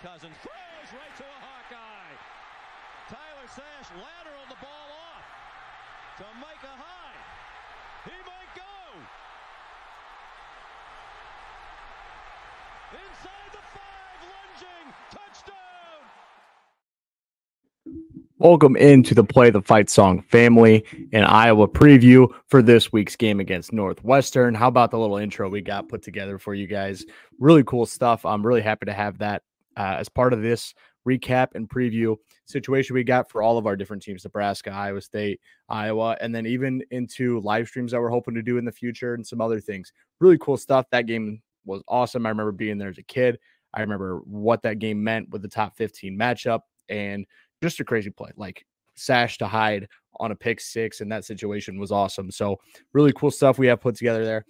Cousins throws right to a Hawkeye. Tyler Sash lateral the ball off to Micah Hyde. He might go. Inside the 5, lunging, touchdown. Welcome into the Play the Fight Song family and Iowa preview for this week's game against Northwestern. How about the little intro we got put together for you guys? Really cool stuff. I'm really happy to have that as part of this recap and preview situation we got for all of our different teams, Nebraska, Iowa State, Iowa, and then even into live streams that we're hoping to do in the future and some other things. Really cool stuff. That game was awesome. I remember being there as a kid. I remember what that game meant with the top 15 matchup and just a crazy play, like Sash to Hyde on a pick six, and that situation was awesome. So really cool stuff we have put together there.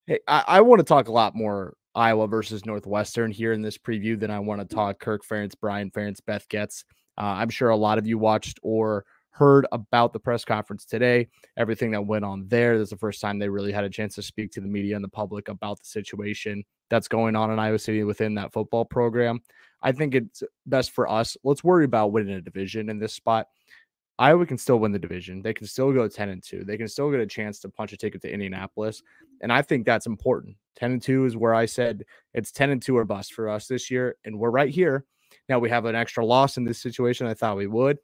Hey, I want to talk a lot more Iowa versus Northwestern here in this preview than I want to talk Kirk Ferentz, Brian Ferentz, Beth Getz. I'm sure a lot of you watched or heard about the press conference today, everything that went on there. This is the first time they really had a chance to speak to the media and the public about the situation that's going on in Iowa City within that football program. I think it's best for us. Let's worry about winning a division in this spot. Iowa can still win the division. They can still go 10-2. They can still get a chance to punch a ticket to Indianapolis. And I think that's important. 10-2 is where I said it's 10-2 or bust for us this year. And we're right here. Now we have an extra loss in this situation. I thought we would,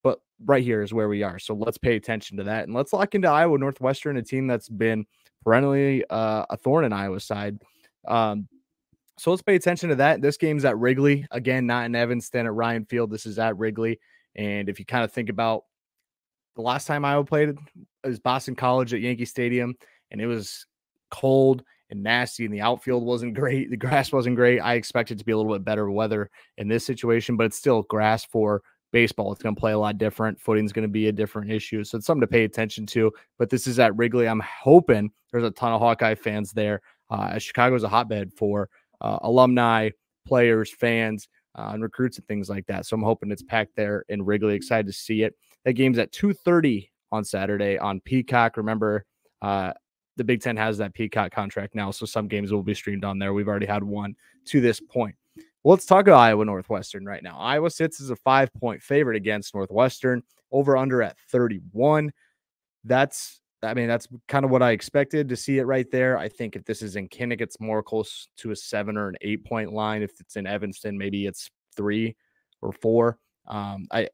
but right here is where we are. So let's pay attention to that. And let's lock into Iowa Northwestern, a team that's been perennially a thorn in Iowa's side. So let's pay attention to that. This game's at Wrigley. Again, not in Evanston at Ryan Field. This is at Wrigley. And if you kind of think about the last time Iowa played, it was Boston College at Yankee Stadium, and it was cold and nasty, and the outfield wasn't great. The grass wasn't great. I expected to be a little bit better weather in this situation, but it's still grass for baseball. It's going to play a lot different. Footing's going to be a different issue. So it's something to pay attention to. But this is at Wrigley. I'm hoping there's a ton of Hawkeye fans there. Chicago's a hotbed for alumni, players, fans, and recruits and things like that. So I'm hoping it's packed there in Wrigley. Excited to see it. That game's at 2:30 on Saturday on Peacock. Remember, the Big Ten has that Peacock contract now, so some games will be streamed on there. We've already had one to this point. Well, let's talk about Iowa Northwestern right now. Iowa sits as a 5-point favorite against Northwestern, over under at 31. That's kind of what I expected to see it right there. I think if this is in Kinnick, it's more close to a 7 or an 8-point line. If it's in Evanston, maybe it's 3 or 4.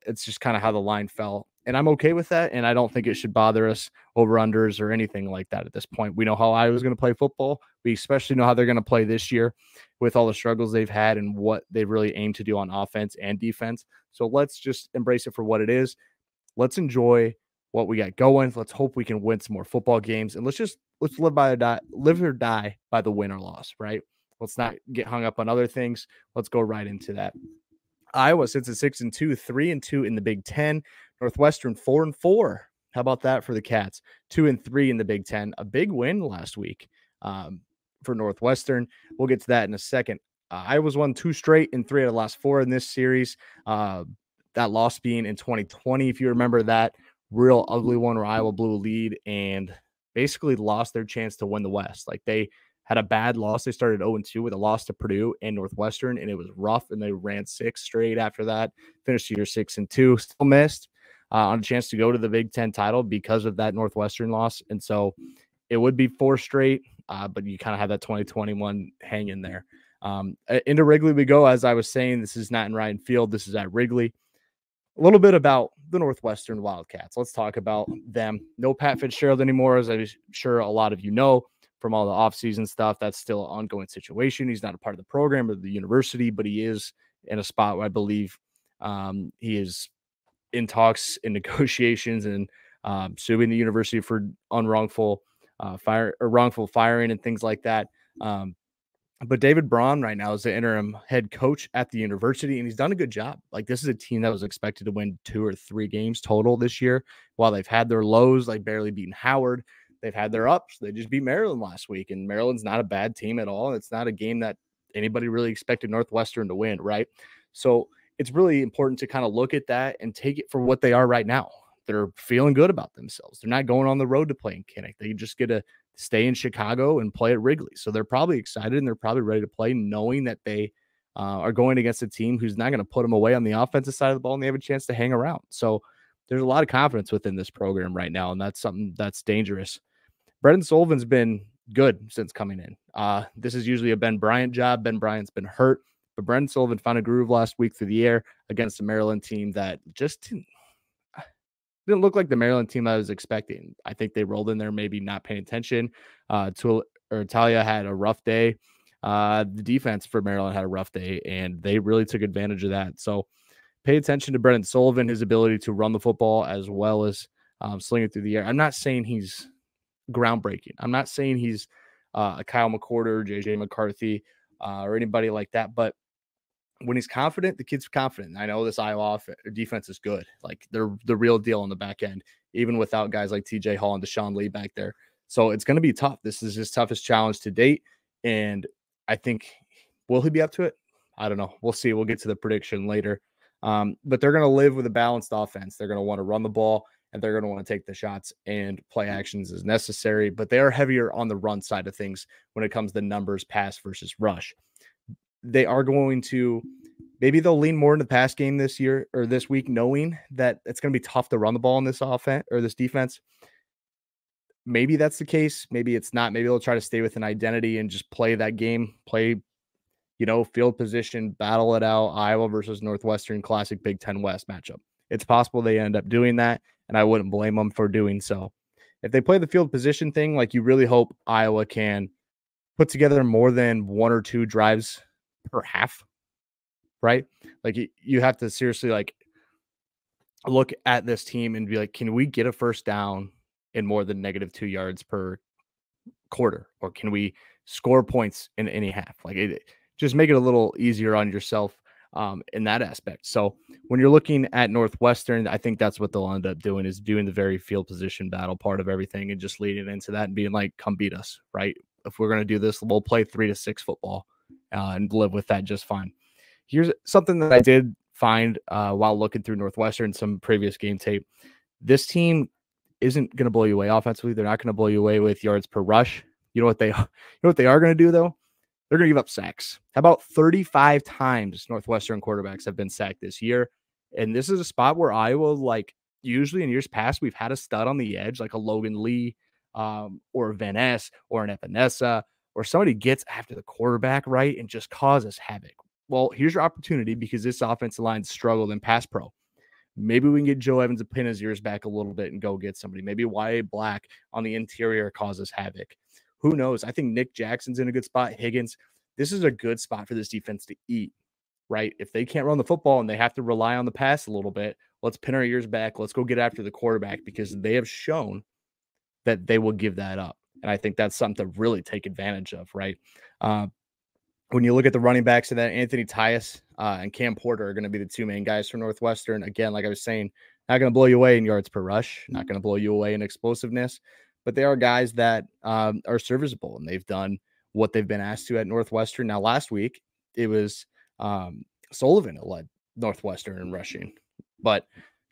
It's just kind of how the line fell. And I'm okay with that. And I don't think it should bother us over-unders or anything like that at this point. We know how Iowa's going to play football. We especially know how they're going to play this year with all the struggles they've had and what they really aim to do on offense and defense. So let's just embrace it for what it is. Let's enjoy what we got going. Let's hope we can win some more football games, and let's live or die by the win or loss, right? Let's not get hung up on other things. Let's go right into that. Iowa sits at 6-2, 3-2 in the Big Ten. Northwestern 4-4. How about that for the Cats? 2-3 in the Big Ten. A big win last week for Northwestern. We'll get to that in a second. Iowa's won 2 straight and 3 out of the last 4 in this series. That loss being in 2020, if you remember that. Real ugly one where Iowa blew a lead and basically lost their chance to win the West. Like they had a bad loss. They started 0-2 with a loss to Purdue and Northwestern, and it was rough, and they ran 6 straight after that. Finished the year 6-2. Still missed on a chance to go to the Big Ten title because of that Northwestern loss. And so it would be 4 straight, but you kind of have that 2021 hanging there. Into Wrigley we go. As I was saying, this is not in Ryan Field. This is at Wrigley. A little bit about the Northwestern Wildcats. Let's talk about them. No Pat Fitzgerald anymore, as I'm sure a lot of you know from all the offseason stuff. That's still an ongoing situation. He's not a part of the program or the university, but he is in a spot where I believe he is in talks and negotiations and suing the university for wrongful firing and things like that. But David Braun right now is the interim head coach at the university, and he's done a good job. Like, this is a team that was expected to win 2 or 3 games total this year. While they've had their lows, like barely beating Howard, they've had their ups. They just beat Maryland last week, and Maryland's not a bad team at all. It's not a game that anybody really expected Northwestern to win, right? So it's really important to kind of look at that and take it for what they are right now. They're feeling good about themselves. They're not going on the road to play in Kinnick. They just get to stay in Chicago and play at Wrigley. So they're probably excited and they're probably ready to play, knowing that they are going against a team who's not going to put them away on the offensive side of the ball, and they have a chance to hang around. So there's a lot of confidence within this program right now, and that's something that's dangerous. Brendan Sullivan's been good since coming in. This is usually a Ben Bryant job. Ben Bryant's been hurt, but Brendan Sullivan found a groove last week through the air against a Maryland team that just didn't look like the Maryland team I was expecting. I think they rolled in there, maybe not paying attention. Talia had a rough day. The defense for Maryland had a rough day, and they really took advantage of that. So pay attention to Brendan Sullivan, his ability to run the football as well as sling it through the air. I'm not saying he's groundbreaking. I'm not saying he's a Kyle McCorder, JJ McCarthy, or anybody like that, but when he's confident, the kid's confident. I know this Iowa defense is good. Like, they're the real deal on the back end, even without guys like TJ Hall and Deshaun Lee back there. So it's going to be tough. This is his toughest challenge to date. And I think, will he be up to it? I don't know. We'll see. We'll get to the prediction later. But they're going to live with a balanced offense. They're going to want to run the ball, and they're going to want to take the shots and play actions as necessary. But they are heavier on the run side of things when it comes to numbers, pass versus rush. They are going to, maybe they'll lean more in the pass game this year or this week, knowing that it's going to be tough to run the ball in this offense or this defense. Maybe that's the case. Maybe it's not. Maybe they'll try to stay with an identity and just play that game, play, field position, battle it out. Iowa versus Northwestern, classic Big Ten West matchup. It's possible they end up doing that, and I wouldn't blame them for doing so. If they play the field position thing, like, you really hope Iowa can put together more than one or two drives per half, right? Like, you have to seriously, like, look at this team and be like, can we get a first down in more than -2 yards per quarter? Or can we score points in any half? Like, just make it a little easier on yourself in that aspect. So when you're looking at Northwestern, I think that's what they'll end up doing, is doing the very field position battle part of everything and just leading into that and being like, come beat us, right? If we're going to do this, we'll play 3-6 football and live with that just fine. Here's something that I did find while looking through Northwestern, some previous game tape. This team isn't going to blow you away offensively. They're not going to blow you away with yards per rush. You know what they are going to do, though? They're going to give up sacks. How about 35 times Northwestern quarterbacks have been sacked this year? And this is a spot where Iowa, like, usually in years past, we've had a stud on the edge, like a Logan Lee or a Van Ness or an Epinesa, or somebody gets after the quarterback, right, and just causes havoc. Well, here's your opportunity, because this offensive line struggled in pass pro. Maybe we can get Joe Evans to pin his ears back a little bit and go get somebody. Maybe Y.A. Black on the interior causes havoc. Who knows? I think Nick Jackson's in a good spot. Higgins. This is a good spot for this defense to eat, right? If they can't run the football and they have to rely on the pass a little bit, let's pin our ears back. Let's go get after the quarterback, because they have shown that they will give that up. And I think that's something to really take advantage of, right? When you look at the running backs of that, Anthony Tyus and Cam Porter are going to be the two main guys for Northwestern. Again, like I was saying, not going to blow you away in yards per rush, not going to blow you away in explosiveness, but they are guys that are serviceable, and they've done what they've been asked to at Northwestern. Now, last week, it was Sullivan that led Northwestern in rushing, but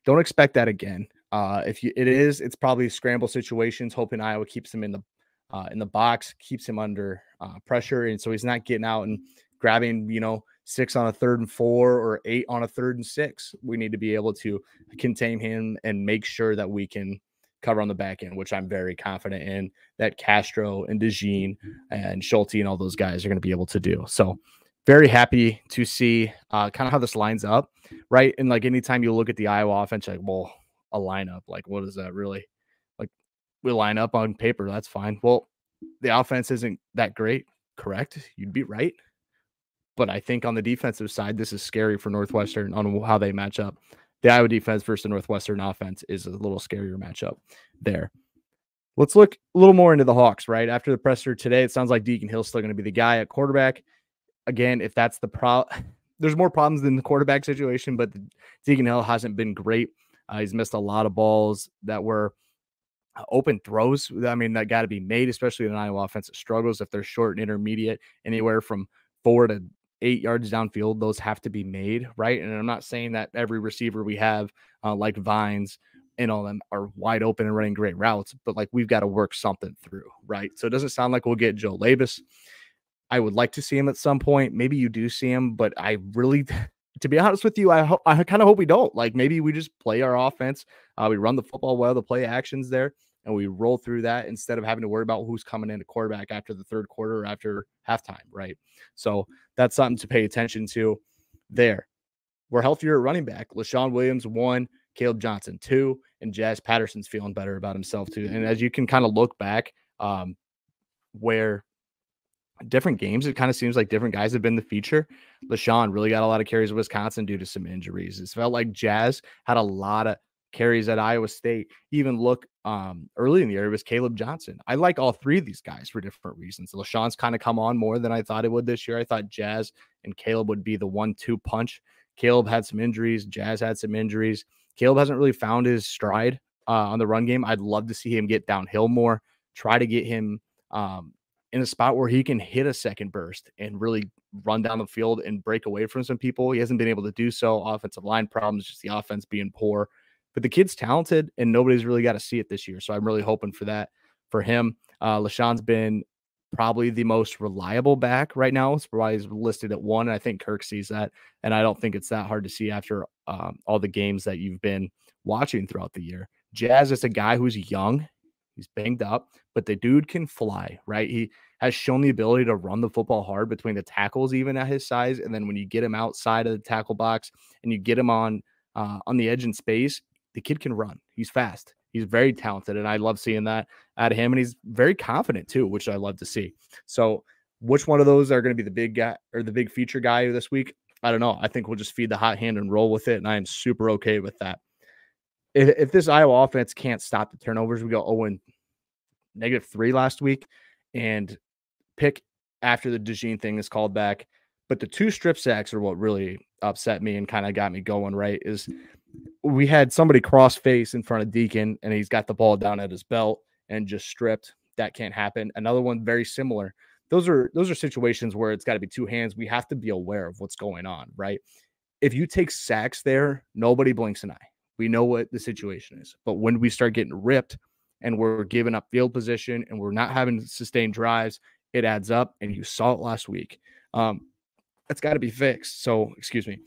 don't expect that again. It's probably scramble situations, hoping Iowa keeps him in the box, keeps him under pressure, and so he's not getting out and grabbing 6 on a 3rd and 4 or 8 on a 3rd and 6. We need to be able to contain him and make sure that we can cover on the back end, which I'm very confident in that Castro and DeJean and Schulte and all those guys are going to be able to do. So very happy to see kind of how this lines up, right? And like, anytime you look at the Iowa offense, like, well, a lineup, like, what is that really? Like, we line up on paper, that's fine. Well, the offense isn't that great, correct? You'd be right. But I think on the defensive side, this is scary for Northwestern on how they match up. The Iowa defense versus the Northwestern offense is a little scarier matchup there. Let's look a little more into the Hawks, right? After the presser today, it sounds like Deacon Hill's still going to be the guy at quarterback. Again, if that's the problem, there's more problems than the quarterback situation, but Deacon Hill hasn't been great. He's missed a lot of balls that were open throws. I mean, that got to be made, especially in an Iowa offense that struggles. If they're short and intermediate, anywhere from 4 to 8 yards downfield, those have to be made, right? And I'm not saying that every receiver we have, like Vines and all them, are wide open and running great routes, but like, we've got to work something through, right? So it doesn't sound like we'll get Joe Labus. I would like to see him at some point. Maybe you do see him, but I really, to be honest with you, I kind of hope we don't. Like maybe we just play our offense. We run the football well, the play actions there, and we roll through that instead of having to worry about who's coming in at quarterback after the third quarter or after halftime, right? So that's something to pay attention to there. We're healthier at running back. LaShawn Williams, 1, Caleb Johnson, 2, and Jazz Patterson's feeling better about himself, too. And as you can kind of look back, where different games, it kind of seems like different guys have been the feature. LaShawn really got a lot of carries at Wisconsin due to some injuries. It felt like Jazz had a lot of carries at Iowa State. Even look early in the year, it was Caleb Johnson. I like all three of these guys for different reasons. LaShawn's kind of come on more than I thought it would this year. I thought Jazz and Caleb would be the 1-2 punch. Caleb had some injuries. Jazz had some injuries. Caleb hasn't really found his stride on the run game. I'd love to see him get downhill more, try to get him in a spot where he can hit a second burst and really run down the field and break away from some people. He hasn't been able to do so. Offensive line problems, just the offense being poor. But the kid's talented, and nobody's really got to see it this year. So I'm really hoping for that for him. LaShawn's been probably the most reliable back right now. It's why he's listed at 1. And I think Kirk sees that. And I don't think it's that hard to see after all the games that you've been watching throughout the year. Jazz is a guy who's young. He's banged up, but the dude can fly, right? He has shown the ability to run the football hard between the tackles, even at his size. And then when you get him outside of the tackle box and you get him on the edge in space, the kid can run. He's fast. He's very talented, and I love seeing that out of him. And he's very confident too, which I love to see. So, which one of those are going to be the big guy or the big feature guy this week? I don't know. I think we'll just feed the hot hand and roll with it, and I am super okay with that. If this Iowa offense can't stop the turnovers, we go -3 last week, and pick after the DeJean thing is called back. But the 2 strip sacks are what really upset me and kind of got me going, right? Is we had somebody cross face in front of Deacon, and he's got the ball down at his belt and just stripped. That can't happen. Another one very similar. Those are situations where it's got to be 2 hands. We have to be aware of what's going on, right? If you take sacks there, nobody blinks an eye. We know what the situation is. But when we start getting ripped and we're giving up field position and we're not having sustained drives, it adds up. And you saw it last week. That's got to be fixed. So, excuse me.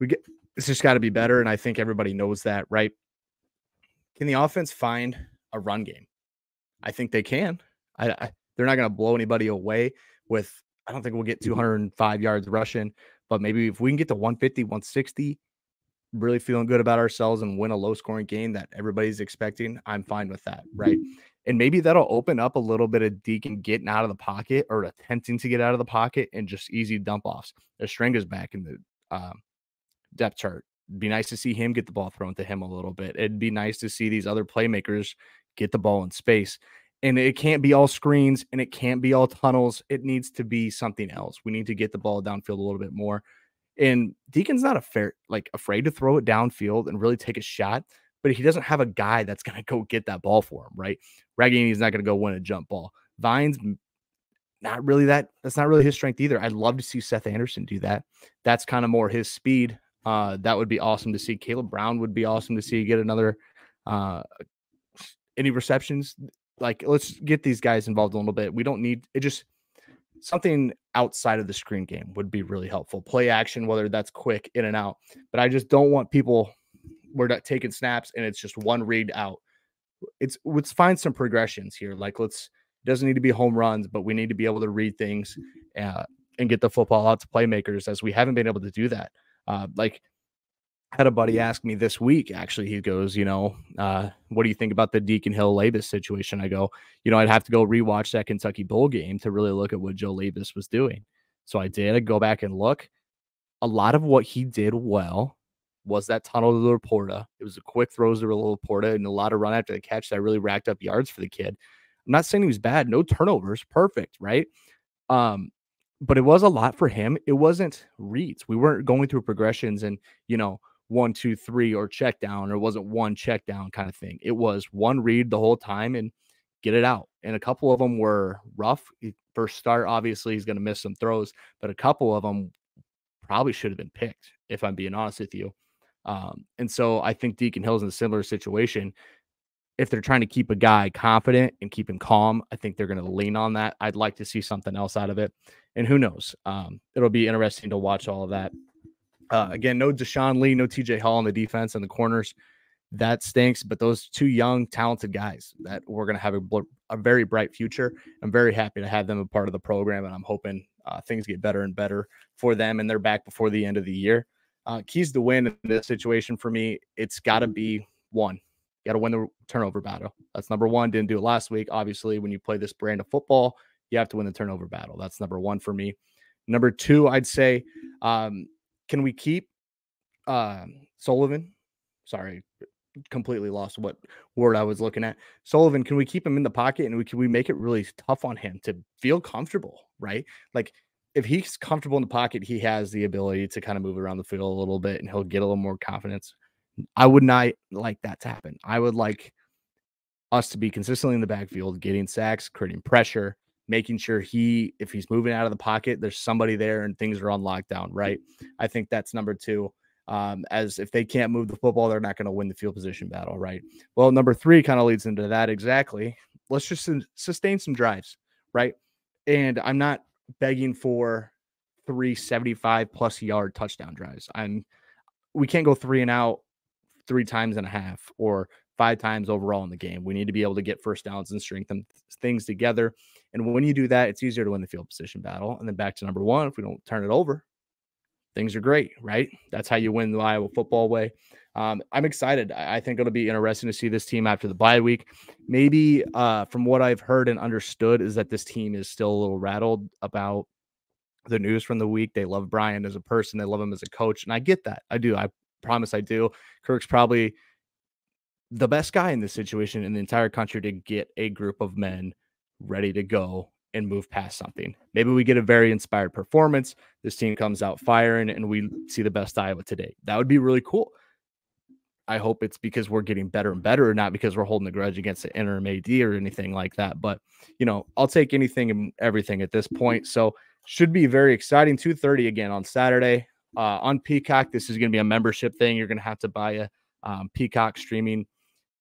It's just got to be better. And I think everybody knows that, right? Can the offense find a run game? I think they can. They're not going to blow anybody away with, I don't think we'll get 205 yards rushing, but maybe if we can get to 150, 160, really feeling good about ourselves and win a low scoring game that everybody's expecting, I'm fine with that, right? And maybe that'll open up a little bit of Deacon getting out of the pocket or attempting to get out of the pocket and just easy dump offs. Estrenga's back in the depth chart. It'd be nice to see him get the ball thrown to him a little bit. It'd be nice to see these other playmakers get the ball in space. And it can't be all screens and it can't be all tunnels. It needs to be something else. We need to get the ball downfield a little bit more. And Deacon's not afraid to throw it downfield and really take a shot, but he doesn't have a guy that's going to go get that ball for him, right? Raggini's not going to go win a jump ball. Vine's not really that's not really his strength either. I'd love to see Seth Anderson do that. That's kind of more his speed. That would be awesome to see. Caleb Brown would be awesome to see get another any receptions. Like, let's get these guys involved a little bit. We don't need it. Just something outside of the screen game would be really helpful. Play action, whether that's quick in and out. But I just don't want people we're not taking snaps and it's just one read out. Let's find some progressions here. Like it doesn't need to be home runs, but we need to be able to read things and get the football out to playmakers, as we haven't been able to do that. Like I had a buddy ask me this week, actually, he goes, what do you think about the Deacon Hill Labus situation? I go, I'd have to go rewatch that Kentucky Bowl game to really look at what Joe Labus was doing. So I did. I go back and look. A lot of what he did well was that tunnel to the Laporta. It was a quick throws to the Laporta and a lot of run after the catch that really racked up yards for the kid. I'm not saying he was bad. No turnovers. Perfect, right? But it was a lot for him. It wasn't reads. We weren't going through progressions and, 1, 2, 3 or check down, or it wasn't one check down kind of thing. It was one read the whole time and get it out. And a couple of them were rough. First start, obviously, he's going to miss some throws, but a couple of them probably should have been picked, if I'm being honest with you. And so I think Deacon Hill's in a similar situation. if they're trying to keep a guy confident and keep him calm, I think they're going to lean on that. I'd like to see something else out of it. And who knows? It'll be interesting to watch all of that. Again, no Deshaun Lee, no TJ Hall on the defense and the corners. That stinks, but those two young, talented guys that we're going to have a very bright future. I'm very happy to have them a part of the program, and I'm hoping things get better and better for them, and they're back before the end of the year. Keys to win in this situation for me, it's got to be one. You got to win the turnover battle. That's number one. Didn't do it last week. Obviously, when you play this brand of football, you have to win the turnover battle. That's number one for me. Number two, I'd say, can we keep Sullivan? Sorry, completely lost what word I was looking at. Sullivan, can we keep him in the pocket, and can we make it really tough on him to feel comfortable, right? Like if he's comfortable in the pocket, he has the ability to kind of move around the field a little bit and he'll get a little more confidence. I would not like that to happen. I would like us to be consistently in the backfield, getting sacks, creating pressure, making sure if he's moving out of the pocket, there's somebody there and things are on lockdown, right? I think that's number two. As if they can't move the football, they're not going to win the field position battle, right? Well, number three kind of leads into that exactly. Let's just sustain some drives, right? And I'm not begging for 375+ yard touchdown drives. We can't go 3 and out 3 times and a half or 5 times overall in the game. We need to be able to get first downs and strengthen things together. And when you do that, it's easier to win the field position battle. And then back to number one, if we don't turn it over, things are great, right? That's how you win the Iowa football way. I'm excited. I think it'll be interesting to see this team after the bye week. Maybe from what I've heard and understood is that this team is still a little rattled about the news from the week. They love Brian as a person. They love him as a coach. And I get that. I do. I promise I do. Kirk's probably the best guy in this situation in the entire country to get a group of men ready to go and move past something. Maybe we get a very inspired performance. This team comes out firing and we see the best Iowa today. That would be really cool. I hope it's because we're getting better and better, not because we're holding a grudge against the interim AD or anything like that. But, I'll take anything and everything at this point. So should be very exciting. 2:30 again on Saturday on Peacock. This is going to be a membership thing. You're going to have to buy a Peacock streaming,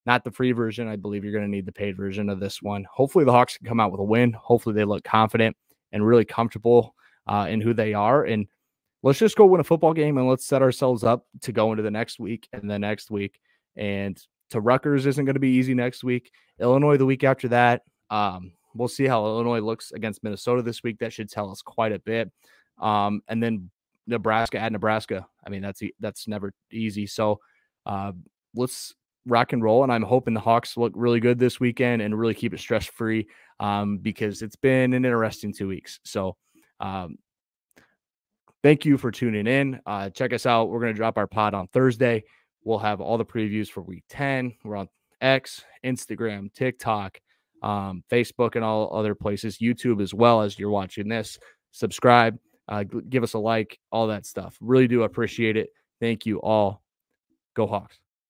not the free version. I believe you're going to need the paid version of this one. Hopefully the Hawks can come out with a win. Hopefully they look confident and really comfortable in who they are. And let's just go win a football game and let's set ourselves up to go into the next week and the next week. And to Rutgers isn't going to be easy next week. Illinois the week after that. We'll see how Illinois looks against Minnesota this week. That should tell us quite a bit. And then Nebraska at Nebraska. I mean, that's never easy. So let's rock and roll. And I'm hoping the Hawks look really good this weekend and really keep it stress-free because it's been an interesting 2 weeks. So thank you for tuning in. Check us out. We're going to drop our pod on Thursday. We'll have all the previews for week 10. We're on X, Instagram, TikTok, Facebook, and all other places, YouTube as well as you're watching this. Subscribe, give us a like, all that stuff. Really do appreciate it. Thank you all. Go Hawks.